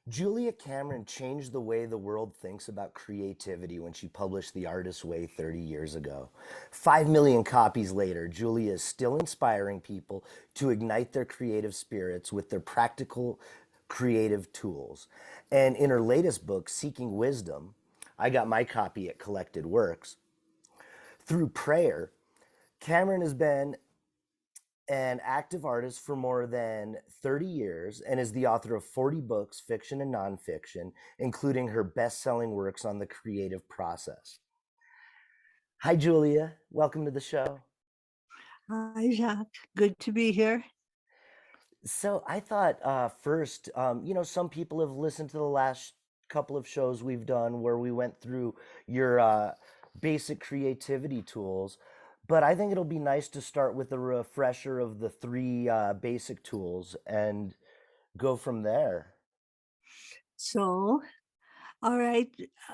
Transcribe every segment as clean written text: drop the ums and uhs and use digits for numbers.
Julia Cameron changed the way the world thinks about creativity when she published The Artist's Way 30 years ago. 5 million copies later, Julia is still inspiring people to ignite their creative spirits with their practical creative tools. And in her latest book, Seeking Wisdom, I got my copy at Collected Works. Through prayer, Cameron has been an active artist for more than 30 years and is the author of 40 books, fiction and nonfiction, including her best selling works on the creative process. Hi, Julia. Welcome to the show. Hi, Jacques. Good to be here. So, I thought first, some people have listened to the last couple of shows we've done where we went through your basic creativity tools. But I think it'll be nice to start with a refresher of the three basic tools and go from there. So, all right,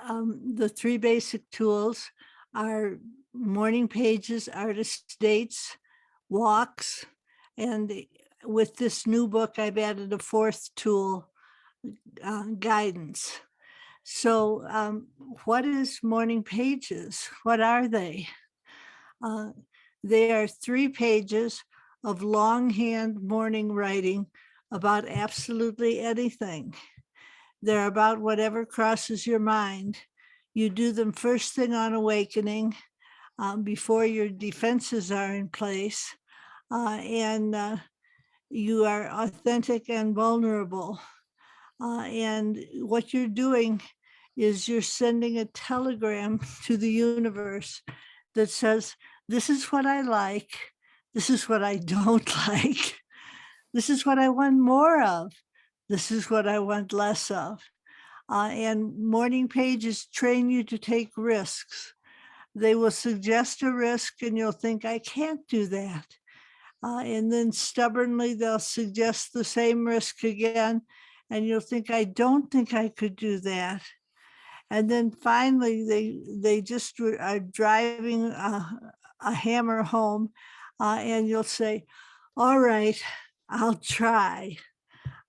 the three basic tools are morning pages, artist dates, walks, and with this new book, I've added a fourth tool, guidance. So, what is morning pages? What are they? Uh, they are 3 pages of longhand morning writing about absolutely anything. They're about whatever crosses your mind. You do them first thing on awakening, before your defenses are in place, and you are authentic and vulnerable. And what you're doing is you're sending a telegram to the universe that says, this is what I like. This is what I don't like. This is what I want more of. This is what I want less of. And morning pages train you to take risks. They will suggest a risk and you'll think, I can't do that. And then stubbornly, they'll suggest the same risk again. And you'll think, I don't think I could do that. And then finally, they just are driving a hammer home, and you'll say, all right, I'll try.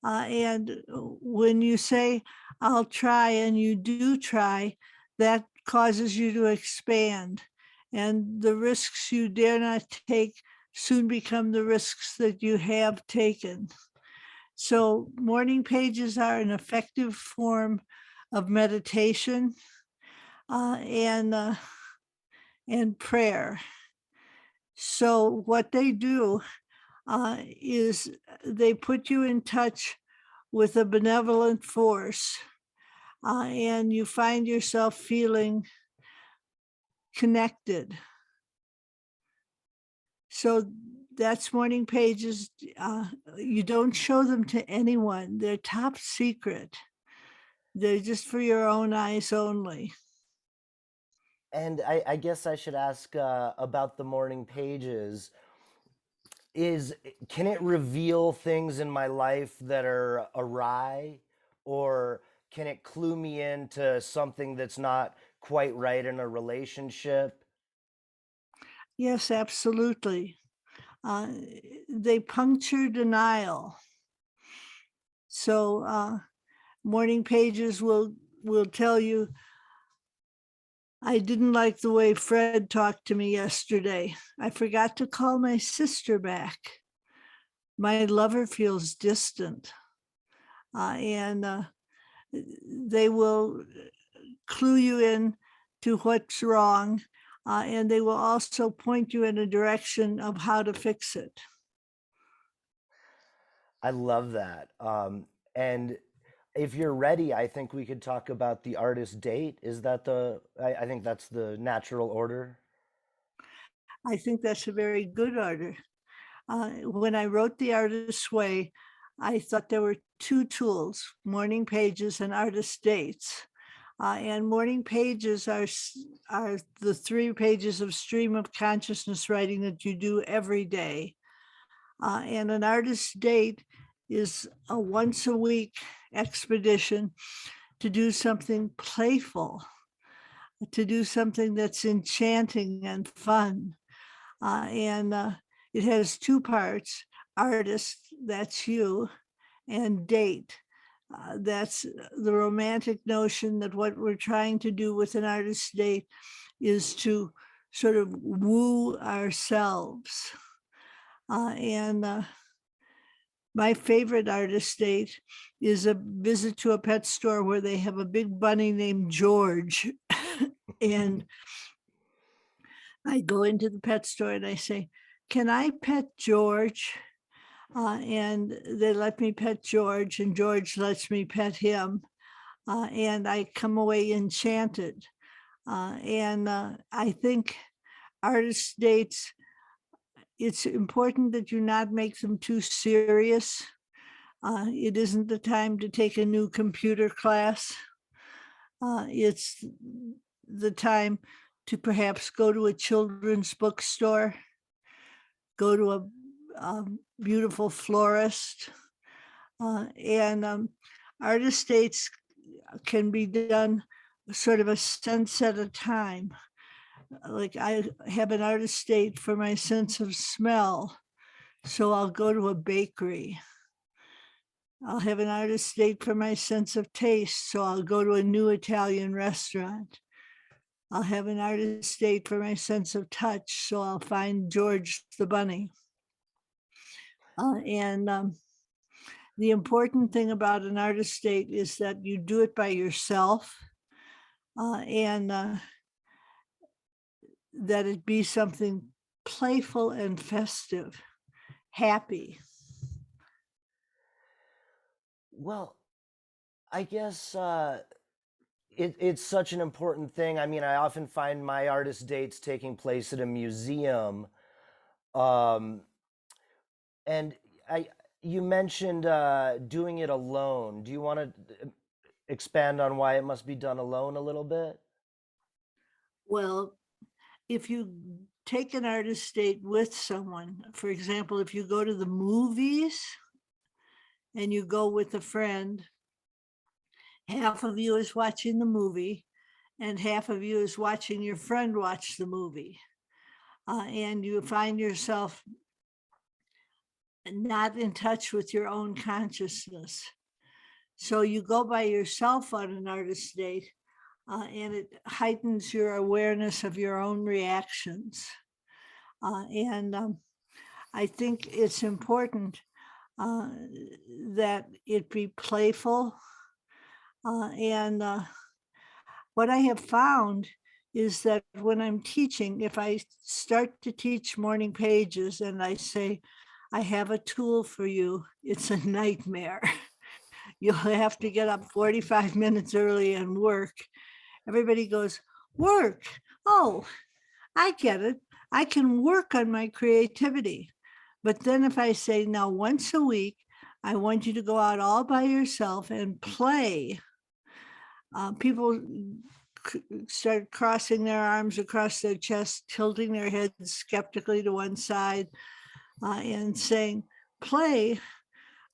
And when you say, I'll try, and you do try, that causes you to expand. And the risks you dare not take soon become the risks that you have taken. So morning pages are an effective form of meditation, uh, and uh, and prayer. So what they do is they put you in touch with a benevolent force, and you find yourself feeling connected. So that's morning pages. You don't show them to anyone. They're top secret. They're just for your own eyes only. And I guess I should ask about the morning pages. Is Can it reveal things in my life that are awry, or can it clue me into something that's not quite right in a relationship? Yes, absolutely. Uh, they puncture denial. So morning pages will tell you, I didn't like the way Fred talked to me yesterday. I forgot to call my sister back. My lover feels distant. And they will clue you in to what's wrong, and they will also point you in a direction of how to fix it. I love that. And if you're ready, I think we could talk about the artist date. Is that I think that's the natural order. I think that's a very good order. When I wrote The Artist's Way, I thought there were two tools, morning pages and artist dates. And morning pages are the 3 pages of stream of consciousness writing that you do every day. And an artist date is a once a week expedition to do something playful, to do something that's enchanting and fun. And it has 2 parts, artist, that's you, and date. That's the romantic notion that what we're trying to do with an artist state is to sort of woo ourselves. And my favorite artist state is a visit to a pet store where they have a big bunny named George. And I go into the pet store and I say, "Can I pet George?" And they let me pet George, and George lets me pet him. And I come away enchanted. And I think artist dates, it's important that you not make them too serious. It isn't the time to take a new computer class. It's the time to perhaps go to a children's bookstore, go to a beautiful florist, and artist dates can be done sort of a sense at a time. Like I have an artist date for my sense of smell, so I'll go to a bakery. I'll have an artist date for my sense of taste, so I'll go to a new Italian restaurant. I'll have an artist date for my sense of touch, so I'll find George the bunny. And the important thing about an artist date is that you do it by yourself, and that it be something playful and festive, happy. Well, I guess it's such an important thing. I mean, I often find my artist dates taking place at a museum. Um, and I, you mentioned doing it alone. Do you want to expand on why it must be done alone a little bit? Well, if you take an artist date with someone, for example, if you go to the movies and you go with a friend, half of you is watching the movie and half of you is watching your friend watch the movie. And you find yourself not in touch with your own consciousness. So you go by yourself on an artist date, and it heightens your awareness of your own reactions. And I think it's important uh, that it be playful. And what I have found is that when I'm teaching, if I start to teach morning pages and I say, "I have a tool for you," it's a nightmare. You'll have to get up 45 minutes early and work. Everybody goes, "Work? Oh, I get it. I can work on my creativity." But then if I say, "Now, once a week, I want you to go out all by yourself and play," people start crossing their arms across their chest, tilting their heads skeptically to one side, and saying, "Play?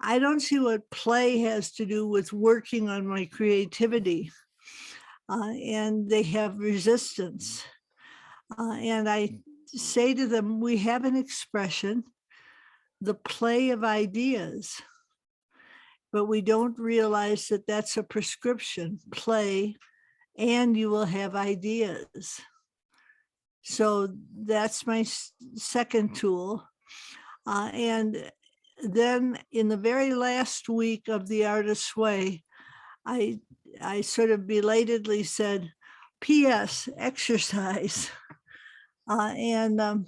I don't see what play has to do with working on my creativity." And they have resistance. And I say to them, we have an expression, the play of ideas, but we don't realize that that's a prescription. Play, and you will have ideas. So that's my second tool. And then in the very last week of the Artist's Way, I sort of belatedly said, "P.S. Exercise." And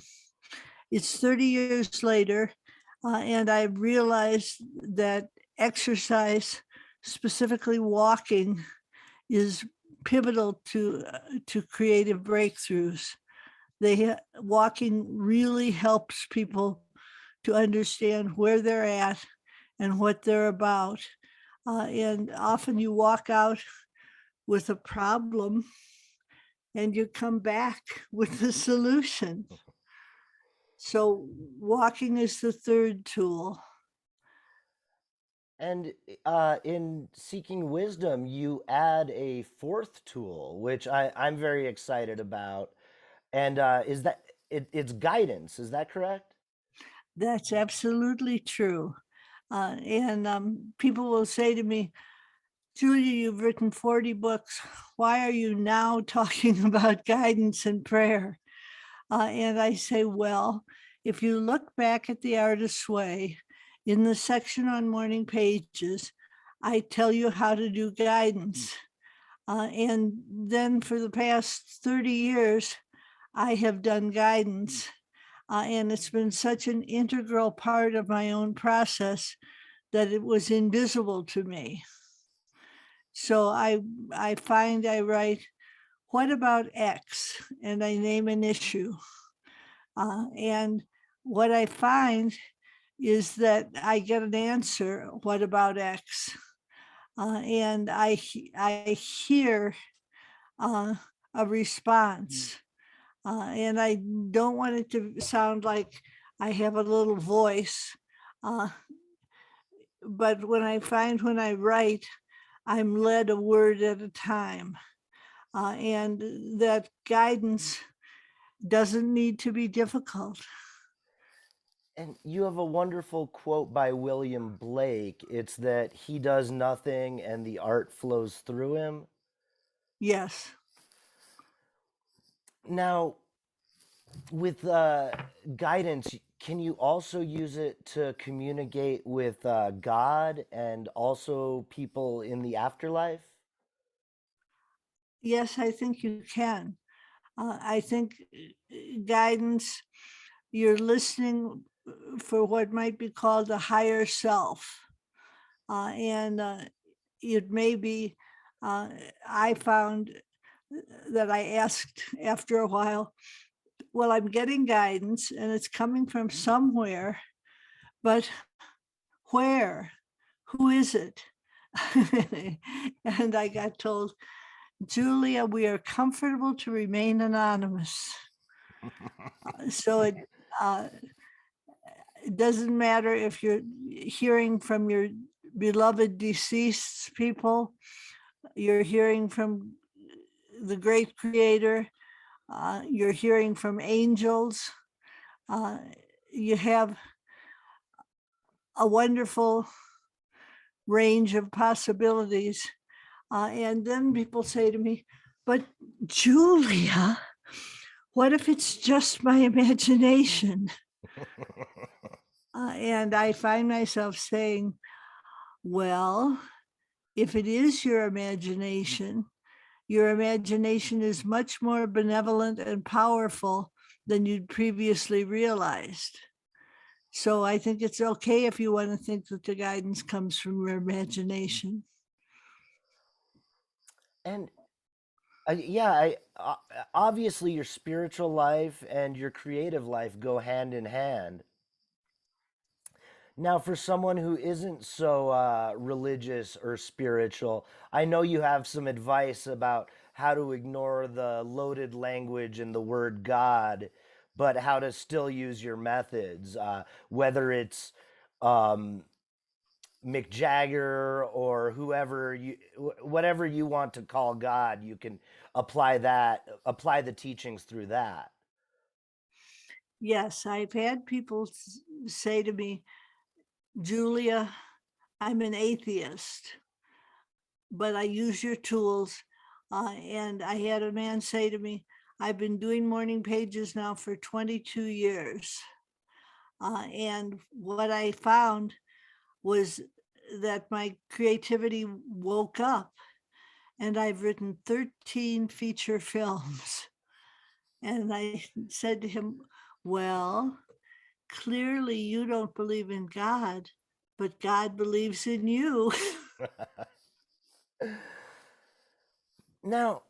it's 30 years later, and I realized that exercise, specifically walking, is pivotal to creative breakthroughs. Walking really helps people to understand where they're at and what they're about. And often you walk out with a problem and you come back with the solution. So walking is the third tool. And in seeking wisdom, you add a fourth tool, which I'm very excited about. And is that it's guidance? Is that correct? That's absolutely true. And people will say to me, Julia, you've written 40 books. Why are you now talking about guidance and prayer? And I say, well, if you look back at The Artist's Way, in the section on morning pages, I tell you how to do guidance. And then for the past 30 years, I have done guidance. And it's been such an integral part of my own process that it was invisible to me. So I find I write, what about X? And I name an issue. And what I find is that I get an answer, what about X? And I hear a response. And I don't want it to sound like I have a little voice. But when I write, I'm led a word at a time. And that guidance doesn't need to be difficult. And you have a wonderful quote by William Blake. It's that he does nothing and the art flows through him. Yes. Now, with guidance, can you also use it to communicate with God and also people in the afterlife? Yes, I think you can. I think guidance, you're listening for what might be called a higher self. And it may be, I found that I asked after a while, well, I'm getting guidance and it's coming from somewhere, but where? Who is it? And I got told, Julia, we are comfortable to remain anonymous. So it doesn't matter if you're hearing from your beloved deceased people, you're hearing from the great creator, you're hearing from angels. You have a wonderful range of possibilities. And then people say to me, but Julia, what if it's just my imagination? And I find myself saying, well, if it is your imagination is much more benevolent and powerful than you'd previously realized. So I think it's okay if you want to think that the guidance comes from your imagination. And obviously your spiritual life and your creative life go hand in hand. Now, for someone who isn't so religious or spiritual, I know you have some advice about how to ignore the loaded language and the word God, but how to still use your methods, whether it's um, Mick Jagger or whatever you want to call God, you can apply the teachings through that. Yes, I've had people say to me, Julia, I'm an atheist, but I use your tools. And I had a man say to me, I've been doing morning pages now for 22 years. And what I found was that my creativity woke up, and I've written 13 feature films. And I said to him, well, clearly you don't believe in God, but God believes in you. Now,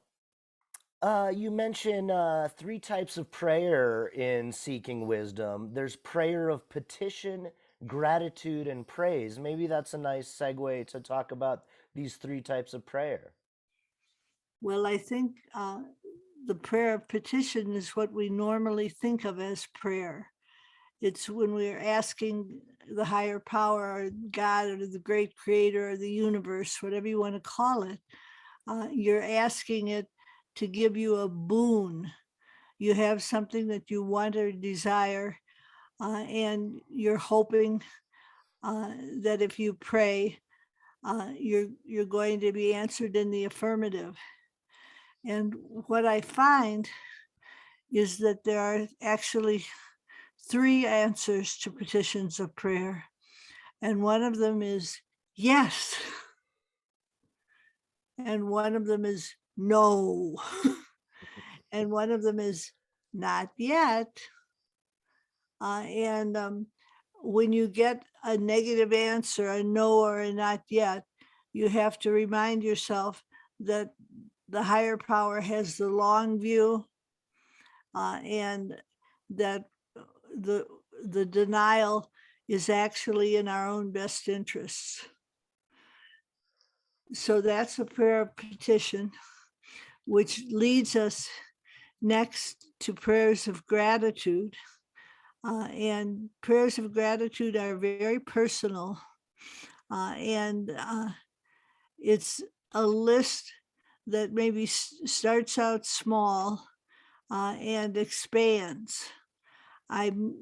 you mentioned three types of prayer in seeking wisdom. There's prayer of petition, gratitude, and praise. Maybe that's a nice segue to talk about these three types of prayer. Well, I think the prayer of petition is what we normally think of as prayer. It's when we're asking the higher power or God or the great creator or the universe, whatever you want to call it, you're asking it to give you a boon. You have something that you want or desire, and you're hoping that if you pray, you're going to be answered in the affirmative. And what I find is that there are actually 3 answers to petitions of prayer. And one of them is yes. And one of them is no. And one of them is not yet. And when you get a negative answer, a no or a not yet, you have to remind yourself that the higher power has the long view, and that the the denial is actually in our own best interests. So that's a prayer of petition, which leads us next to prayers of gratitude. And prayers of gratitude are very personal. And it's a list that maybe starts out small and expands. I'm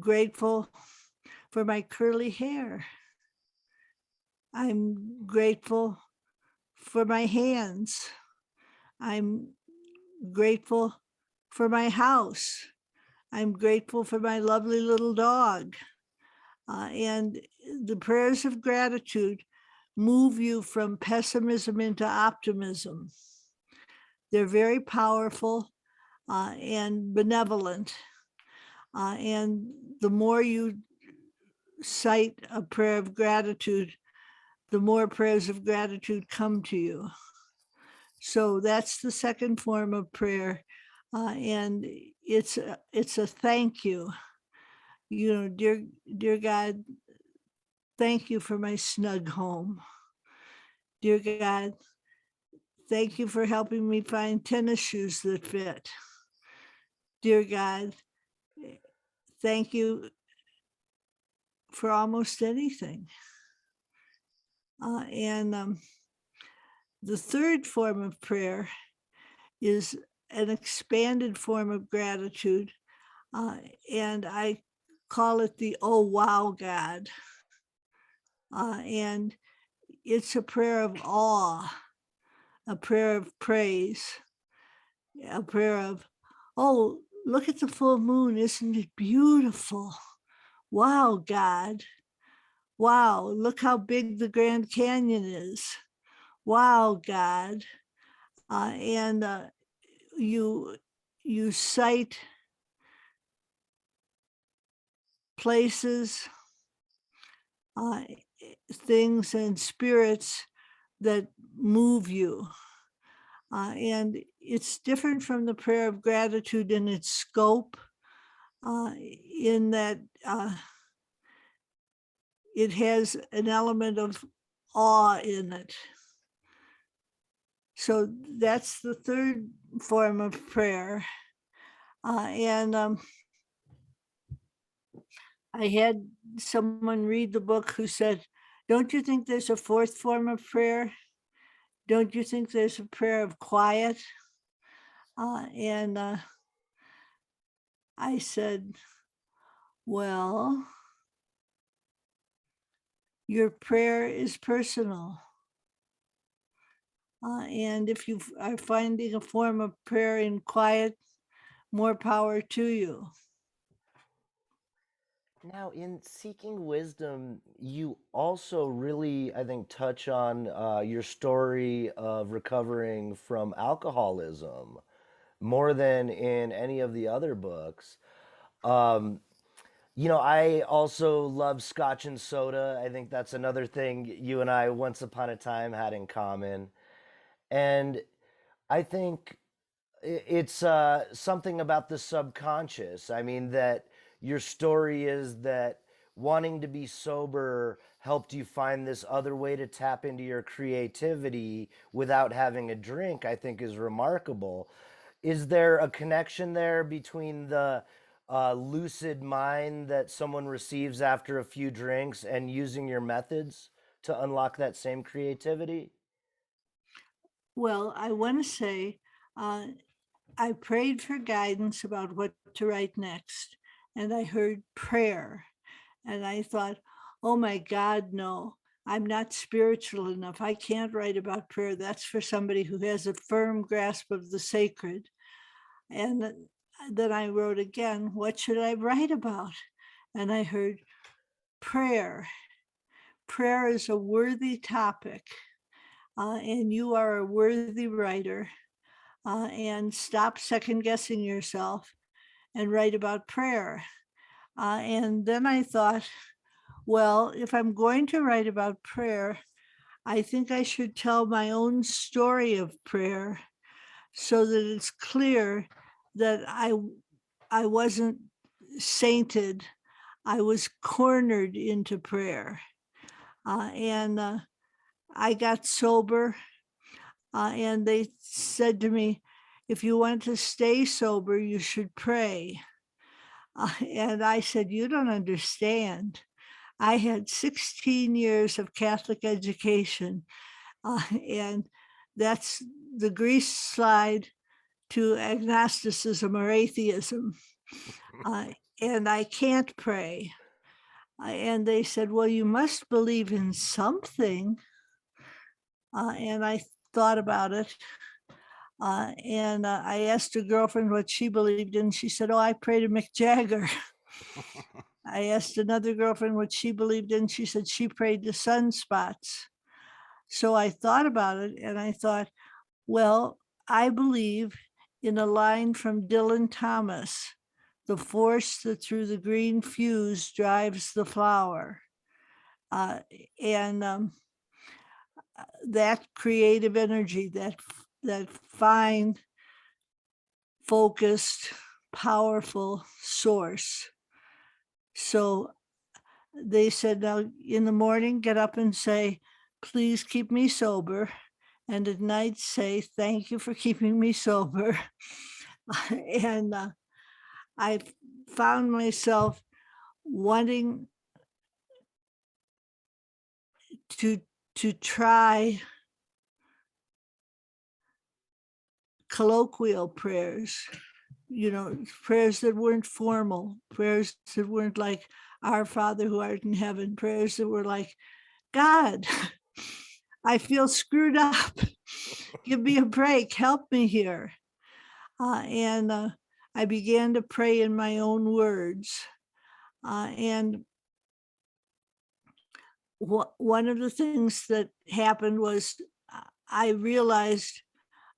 grateful for my curly hair. I'm grateful for my hands. I'm grateful for my house. I'm grateful for my lovely little dog. And the prayers of gratitude move you from pessimism into optimism. They're very powerful and benevolent. And the more you cite a prayer of gratitude, the more prayers of gratitude come to you. So that's the second form of prayer. And it's a thank you. You know, dear God, thank you for my snug home. Dear God, thank you for helping me find tennis shoes that fit. Dear God, thank you for almost anything. And the third form of prayer is an expanded form of gratitude. And I call it the oh wow God. And it's a prayer of awe, a prayer of praise, a prayer of, oh, look at the full moon. Isn't it beautiful? Wow, God. Wow, look how big the Grand Canyon is. Wow, God. And you cite places, things, and spirits that move you. And it's different from the prayer of gratitude in its scope, in that it has an element of awe in it. So that's the third form of prayer. And I had someone read the book who said, don't you think there's a fourth form of prayer? Don't you think there's a prayer of quiet? And I said, well, your prayer is personal. And if you are finding a form of prayer in quiet, more power to you. Now, in seeking wisdom, you also really, I think, touch on your story of recovering from alcoholism more than in any of the other books. Um, I also love scotch and soda. I think that's another thing you and I once upon a time had in common. And I think it's something about the subconscious. I mean, that your story is that wanting to be sober helped you find this other way to tap into your creativity without having a drink, I think is remarkable. Is there a connection there between the lucid mind that someone receives after a few drinks and using your methods to unlock that same creativity? Well, I want to say, I prayed for guidance about what to write next, and I heard prayer. And I thought, oh my God, no. I'm not spiritual enough. I can't write about prayer. That's for somebody who has a firm grasp of the sacred. And then I wrote again, what should I write about? And I heard prayer. Prayer is a worthy topic, and you are a worthy writer. And stop second guessing yourself and write about prayer. And then I thought, well, if I'm going to write about prayer, I think I should tell my own story of prayer so that it's clear that I wasn't sainted. I was cornered into prayer. And I got sober, and they said to me, if you want to stay sober, you should pray. And I said, you don't understand. I had 16 years of Catholic education, and that's the grease slide to agnosticism or atheism. Uh, and I can't pray. And they said, well, you must believe in something. And I thought about it. And I asked a girlfriend what she believed in. She said, oh, I pray to Mick Jagger. I asked another girlfriend what she believed in. She said she prayed to sunspots. So I thought about it and I thought, well, I believe in a line from Dylan Thomas, the force that through the green fuse drives the flower. Uh, and that creative energy, that fine, focused, powerful source. So they said, now in the morning, get up and say, please keep me sober. And at night, say, thank you for keeping me sober. And I found myself wanting to try colloquial prayers, prayers that weren't formal, prayers that weren't like our Father who art in heaven, prayers that were like, God, I feel screwed up. Give me a break. Help me here. And I began to pray in my own words. And one of the things that happened was I realized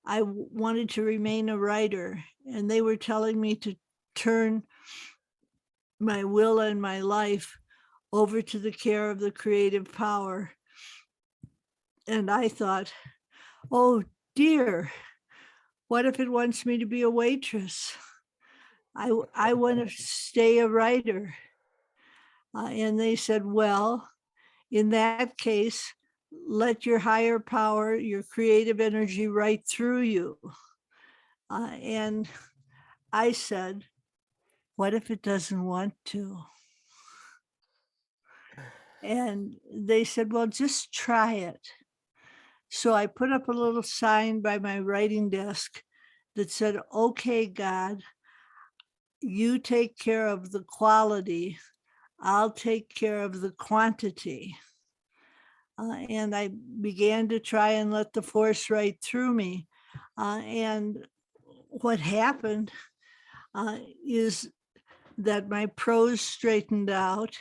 I wanted to remain a writer, and they were telling me to turn my will and my life over to the care of the creative power. And I thought, oh dear, what if it wants me to be a waitress? I want to stay a writer. And they said, well, in that case, let your higher power, your creative energy write through you. And I said, what if it doesn't want to? And they said, well, just try it. So I put up a little sign by my writing desk that said, okay, God, you take care of the quality. I'll take care of the quantity. And I began to try and let the force write through me. And what happened is that my prose straightened out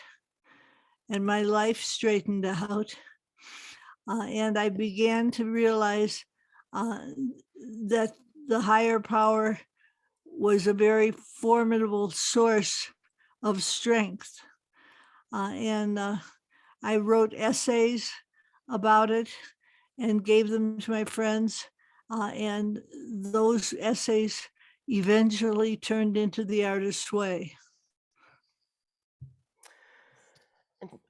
and my life straightened out. And I began to realize that the higher power was a very formidable source of strength. And I wrote essays about it and gave them to my friends. And those essays eventually turned into The Artist's Way.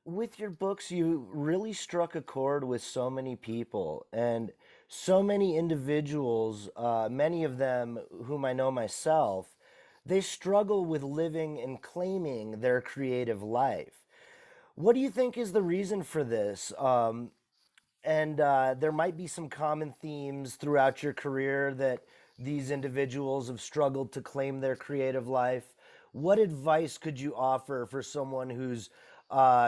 With your books, you really struck a chord with so many people and so many individuals, many of them whom I know myself, they struggle with living and claiming their creative life. What do you think is the reason for this? And there might be some common themes throughout your career that these individuals have struggled to claim their creative life. What advice could you offer for someone who's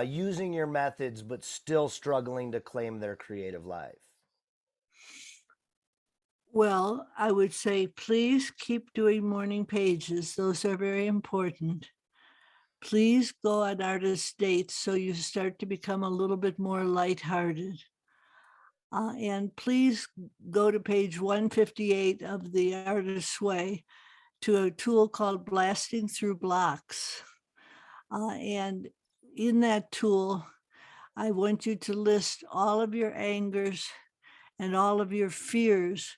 using your methods but still struggling to claim their creative life? Well, I would say, please keep doing morning pages. Those are very important. Please go on artist dates so you start to become a little bit more lighthearted. And please go to page 158 of The Artist's Way to a tool called Blasting Through Blocks. And in that tool, I want you to list all of your angers and all of your fears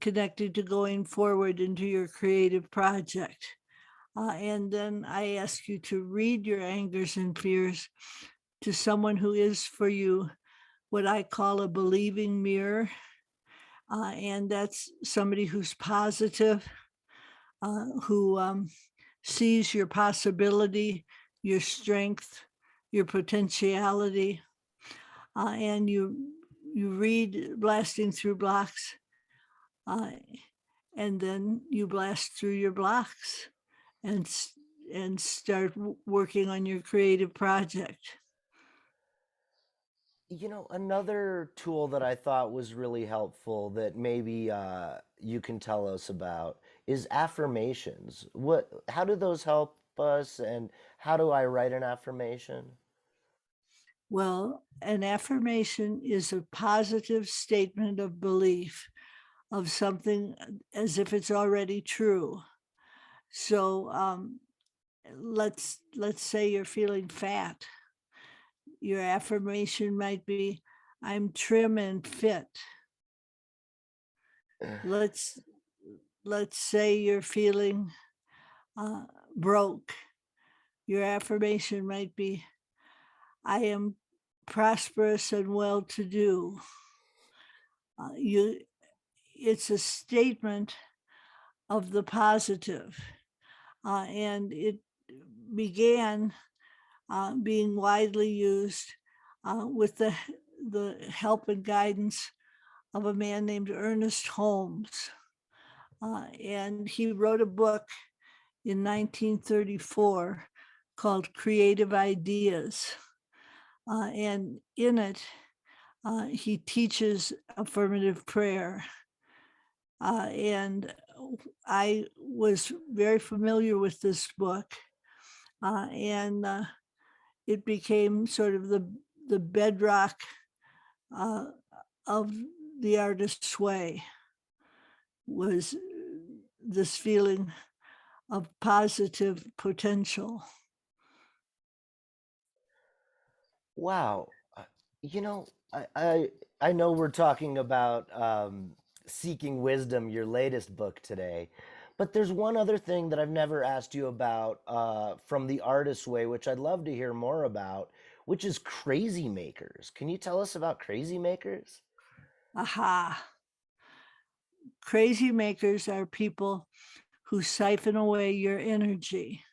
connected to going forward into your creative project. And then I ask you to read your angers and fears to someone who is for you what I call a believing mirror. And that's somebody who's positive, who sees your possibility, your strength, your potentiality. And you read Blasting Through Blocks, and then you blast through your blocks and start working on your creative project. Another tool that I thought was really helpful that maybe you can tell us about is affirmations. How do those help us, and how do I write an affirmation? Well, an affirmation is a positive statement of belief of something as if it's already true. So let's say you're feeling fat. Your affirmation might be, I'm trim and fit. Let's let's say you're feeling broke. Your affirmation might be, I am prosperous and well to do. You It's a statement of the positive. And it began being widely used with the help and guidance of a man named Ernest Holmes. And he wrote a book in 1934 called Creative Ideas. And in it, he teaches affirmative prayer. And I was very familiar with this book. And it became sort of the bedrock of the artist's way, was this feeling of positive potential. Wow. You know, I know we're talking about Seeking Wisdom, your latest book today, but there's one other thing that I've never asked you about from the Artist's Way, which I'd love to hear more about, which is Crazymakers. Can you tell us about Crazymakers? Aha. Crazy makers are people who siphon away your energy.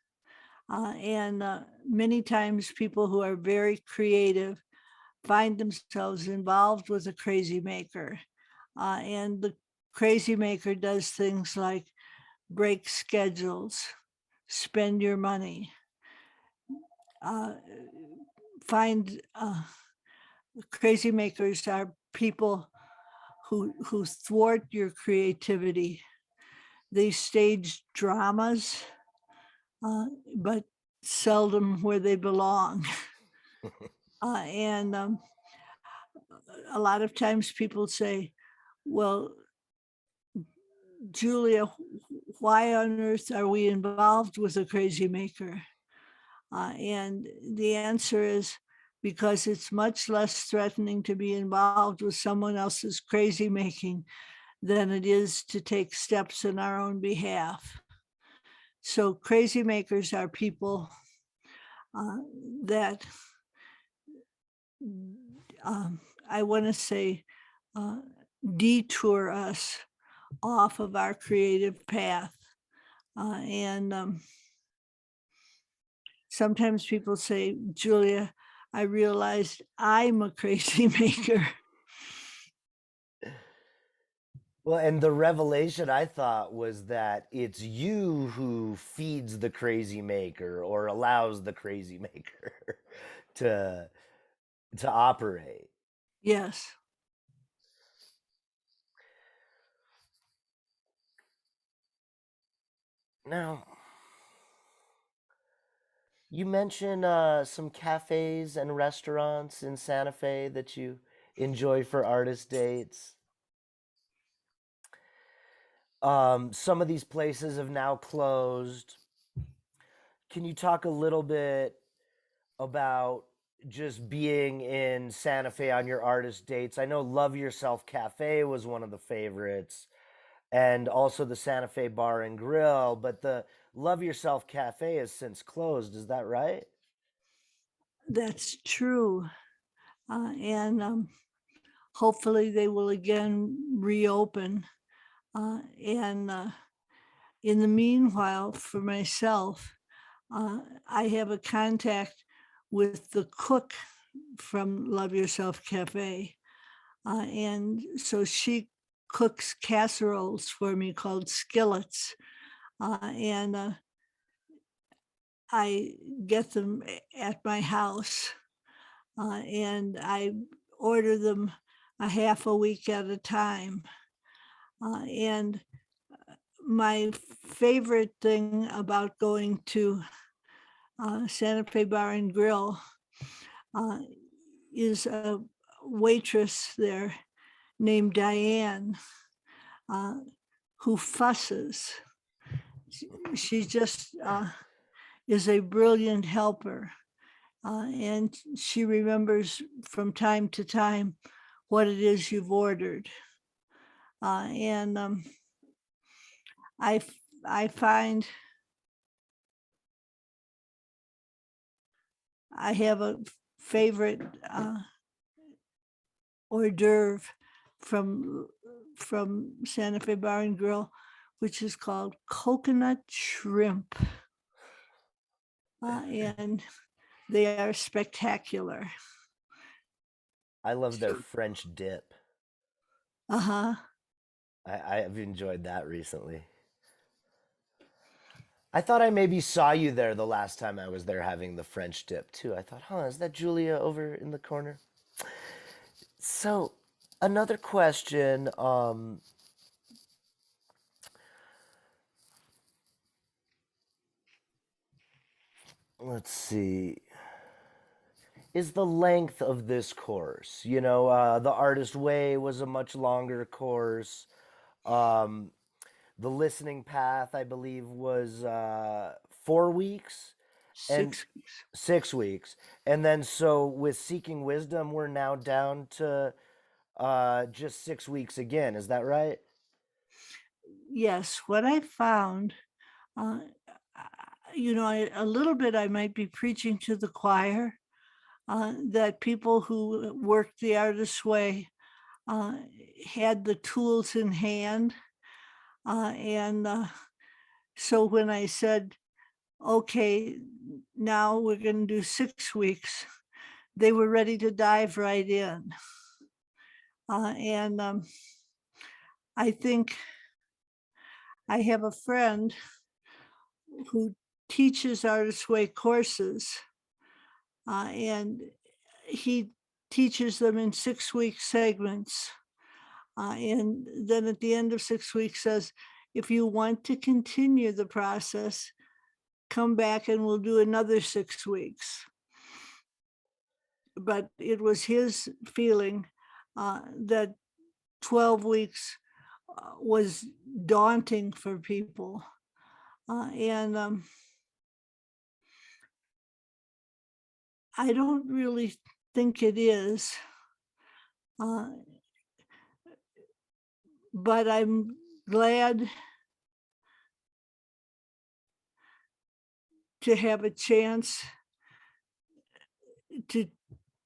And many times people who are very creative find themselves involved with a crazy maker. And the crazy maker does things like break schedules, spend your money, uh, find crazy makers are people who thwart your creativity. They stage dramas, but seldom where they belong. And a lot of times people say, well, Julia, why on earth are we involved with a crazy maker? And the answer is because it's much less threatening to be involved with someone else's crazy making than it is to take steps in our own behalf. So crazy makers are people that I want to say detour us off of our creative path. And sometimes people say, Julia, I realized I'm a crazy maker. Well, and the revelation I thought was that it's you who feeds the crazy maker or allows the crazy maker to operate. Yes. Now, you mentioned some cafes and restaurants in Santa Fe that you enjoy for artist dates. Some of these places have now closed. Can you talk a little bit about just being in Santa Fe on your artist dates? I know Love Yourself Cafe was one of the favorites, and also the Santa Fe Bar and Grill, but the Love Yourself Cafe has since closed. Is that right? That's true. And hopefully they will again reopen. And in the meanwhile, for myself, I have a contact with the cook from Love Yourself Cafe. And so she cooks casseroles for me called skillets. And I get them at my house. And I order them a half a week at a time. And my favorite thing about going to Santa Fe Bar and Grill uh, is a waitress there named Diane uh, who fusses. She just is a brilliant helper. And she remembers from time to time what it is you've ordered. And I, I find I have a favorite hors d'oeuvre from Santa Fe Bar and Grill, which is called coconut shrimp. And they are spectacular. I love their French dip. Uh-huh. I have enjoyed that recently. I thought I maybe saw you there the last time I was there having the French dip too. I thought, huh, is that Julia over in the corner? So, another question. Let's see. Is the length of this course? The Artist Way was a much longer course. Um, the Listening Path, I believe, was 4 weeks and 6 weeks. 6 weeks. And then so with Seeking Wisdom, we're now down to just 6 weeks again. Is that right? Yes, what I found, uh, a little bit I might be preaching to the choir, that people who worked the artist's way uh, had the tools in hand. And so when I said, okay, now we're going to do 6 weeks, they were ready to dive right in. And I think I have a friend who teaches Artist Way courses, and he teaches them in 6-week segments. And then at the end of 6 weeks says, if you want to continue the process, come back and we'll do another 6 weeks. But it was his feeling that 12 weeks was daunting for people. And I don't really think it is. But I'm glad to have a chance to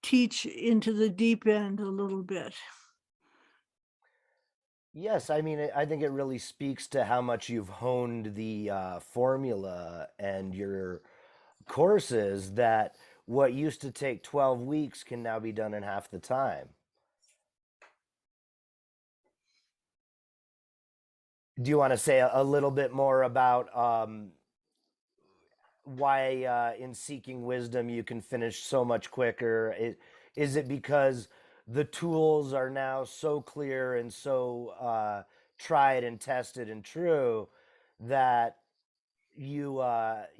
teach into the deep end a little bit. Yes, I mean, I think it really speaks to how much you've honed the formula and your courses that what used to take 12 weeks can now be done in half the time. Do you want to say a little bit more about in seeking wisdom you can finish so much quicker? Is it because the tools are now so clear and so tried and tested and true that you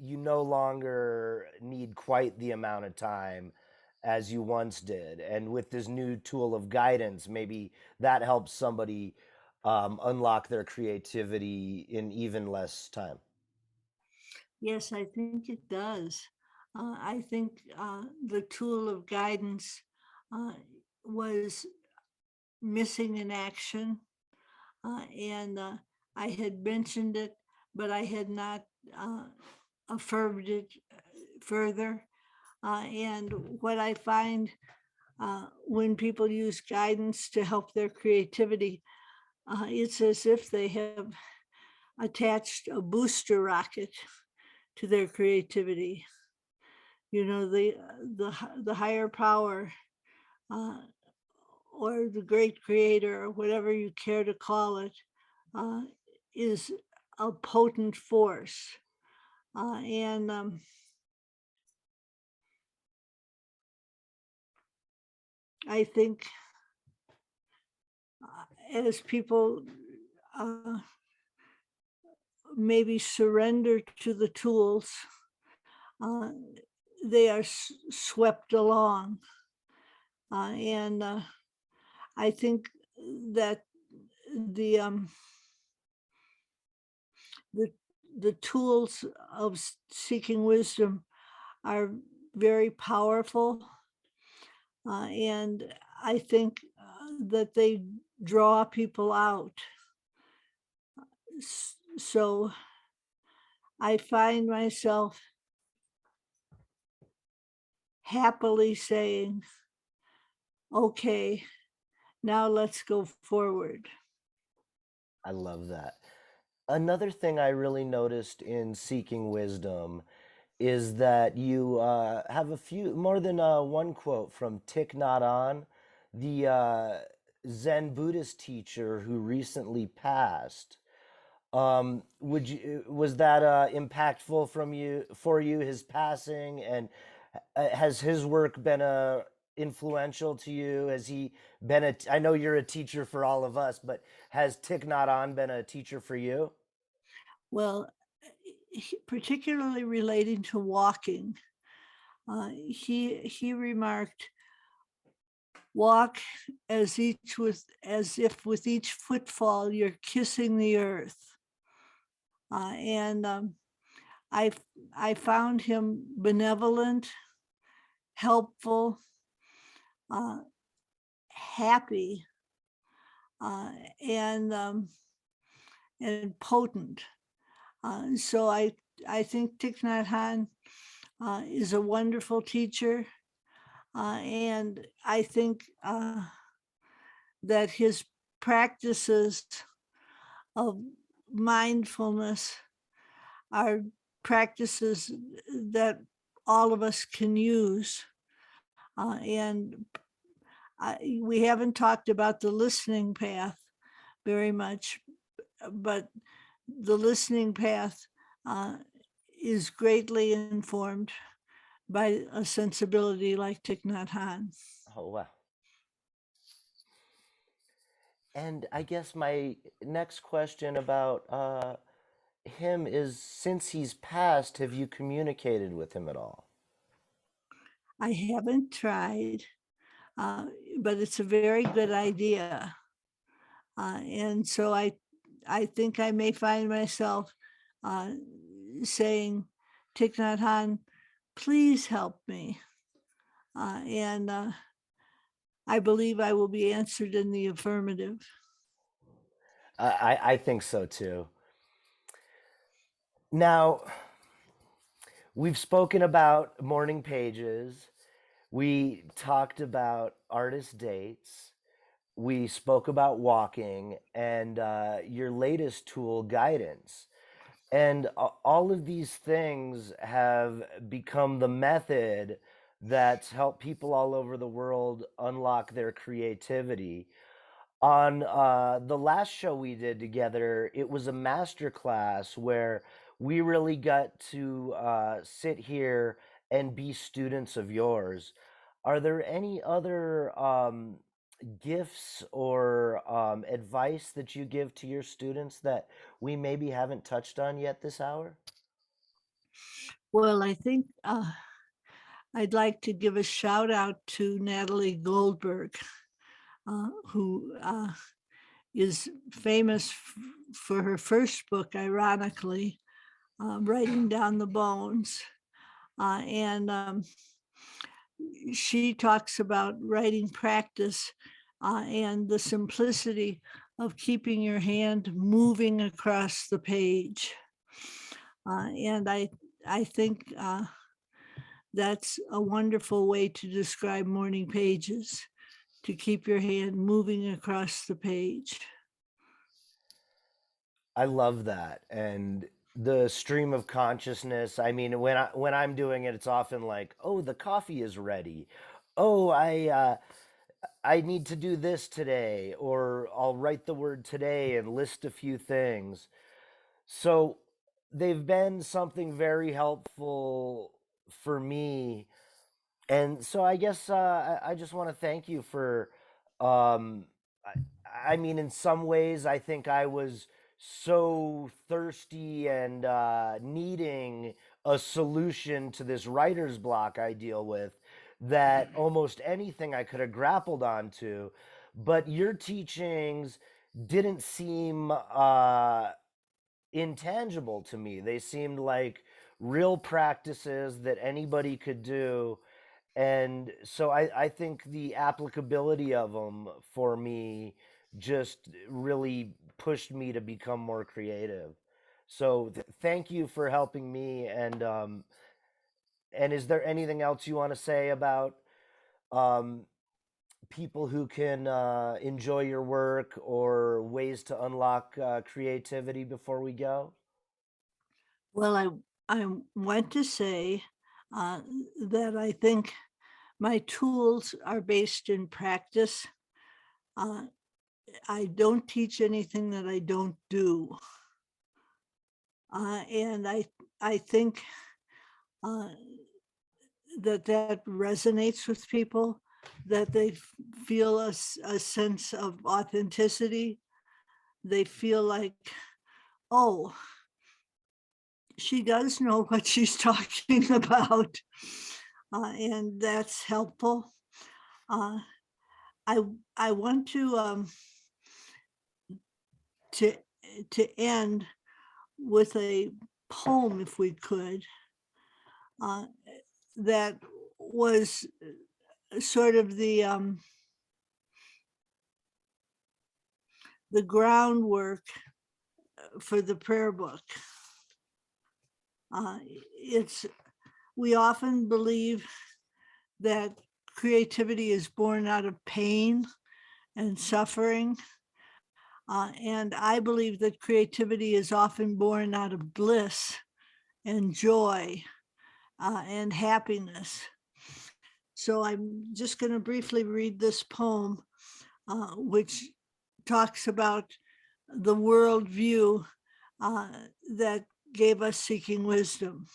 no longer need quite the amount of time as you once did? And with this new tool of guidance, maybe that helps somebody unlock their creativity in even less time. Yes, I think it does. I think the tool of guidance uh, was missing in action. And I had mentioned it, but I had not uh, affirmed it further. And what I find when people use guidance to help their creativity, it's as if they have attached a booster rocket to their creativity. You know, the higher power uh, or the great creator or whatever you care to call it uh, is a potent force. And I think as people uh, maybe surrender to the tools, uh, they are swept along. And I think that the um, the the tools of seeking wisdom are very powerful, and I think that they draw people out. So I find myself happily saying, "Okay, now let's go forward." I love that. Another thing I really noticed in seeking wisdom is that you have a few more than one quote from Tik Noton, the Zen Buddhist teacher who recently passed. Would you Was that impactful from you for you, his passing, and has his work been influential to you? Has he been a? I know you're a teacher for all of us, but has Thich Nhat Hanh been a teacher for you? Well, particularly relating to walking, he remarked, "Walk as if with each footfall you're kissing the earth." And I I found him benevolent, helpful, uh, happy, uh, and um, and potent. So I think Thich Nhat Hanh is a wonderful teacher, and I think that his practices of mindfulness are practices that all of us can use. And we haven't talked about the listening path very much, but the listening path uh, is greatly informed by a sensibility like Thich Nhat Hanh. Oh wow. And I guess my next question about him is, since he's passed, have you communicated with him at all? I haven't tried, uh, but it's a very good idea. And so I think I may find myself uh, saying, Thich Nhat Hanh, please help me. And I believe I will be answered in the affirmative. I think so too. Now, we've spoken about morning pages. We talked about artist dates. We spoke about walking and your latest tool, guidance. And all of these things have become the method that's helped people all over the world unlock their creativity. On the last show we did together, it was a master class where we really got to sit here and be students of yours. Are there any other gifts or advice that you give to your students that we maybe haven't touched on yet this hour? Well, I think I'd like to give a shout out to Natalie Goldberg, who is famous for her first book, ironically, Writing Down the Bones. And she talks about writing practice and the simplicity of keeping your hand moving across the page. And I think that's a wonderful way to describe morning pages, to keep your hand moving across the page. I love that. And the stream of consciousness. I mean, when I'm doing it, it's often like, "Oh, the coffee is ready. Oh, I need to do this today," or I'll write the word today and list a few things. So they've been something very helpful for me. And so I guess I just want to thank you for, um, I mean, in some ways, I think I was so thirsty and needing a solution to this writer's block I deal with that almost anything I could have grappled onto. But your teachings didn't seem intangible to me. They seemed like real practices that anybody could do. And so I think the applicability of them for me just really pushed me to become more creative. So thank you for helping me. And is there anything else you want to say about um, people who can enjoy your work or ways to unlock creativity before we go? Well, I want to say uh, that I think my tools are based in practice. Uh, I don't teach anything that I don't do, and I think uh, that resonates with people, that they feel a sense of authenticity. They feel like, oh, she does know what she's talking about, and that's helpful. Uh, I I want to to end with a poem, if we could, uh, that was sort of the groundwork for the prayer book. It's We often believe that creativity is born out of pain and suffering. And I believe that creativity is often born out of bliss and joy and happiness. So I'm just going to briefly read this poem, which talks about the worldview uh, that gave us seeking wisdom.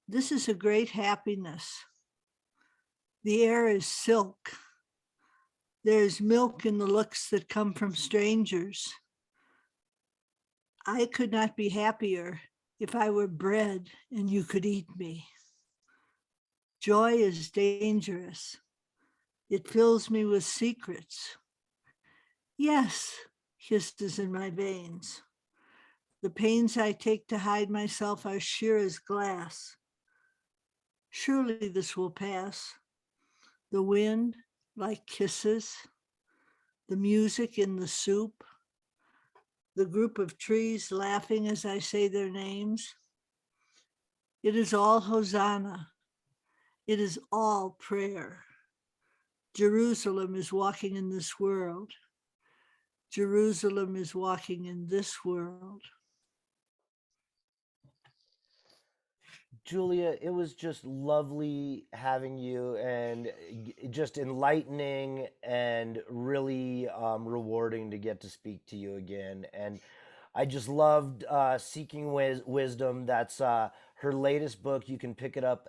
This is a great happiness. The air is silk. There is milk in the looks that come from strangers. I could not be happier if I were bread and you could eat me. Joy is dangerous. It fills me with secrets. Yes, hisses in my veins. The pains I take to hide myself are sheer as glass. Surely this will pass. The wind, like kisses, the music in the soup, the group of trees laughing as I say their names. It is all Hosanna. It is all prayer. Jerusalem is walking in this world. Jerusalem is walking in this world. Julia, it was just lovely having you and just enlightening and really rewarding to get to speak to you again. And I just loved Seeking Wisdom. That's her latest book. You can pick it up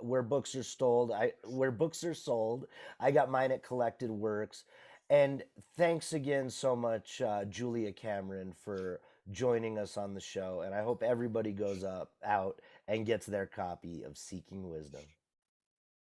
where books are sold. Where books are sold. I got mine at Collected Works. And thanks again so much, Julia Cameron, for joining us on the show. And I hope everybody goes out and gets their copy of Seeking Wisdom.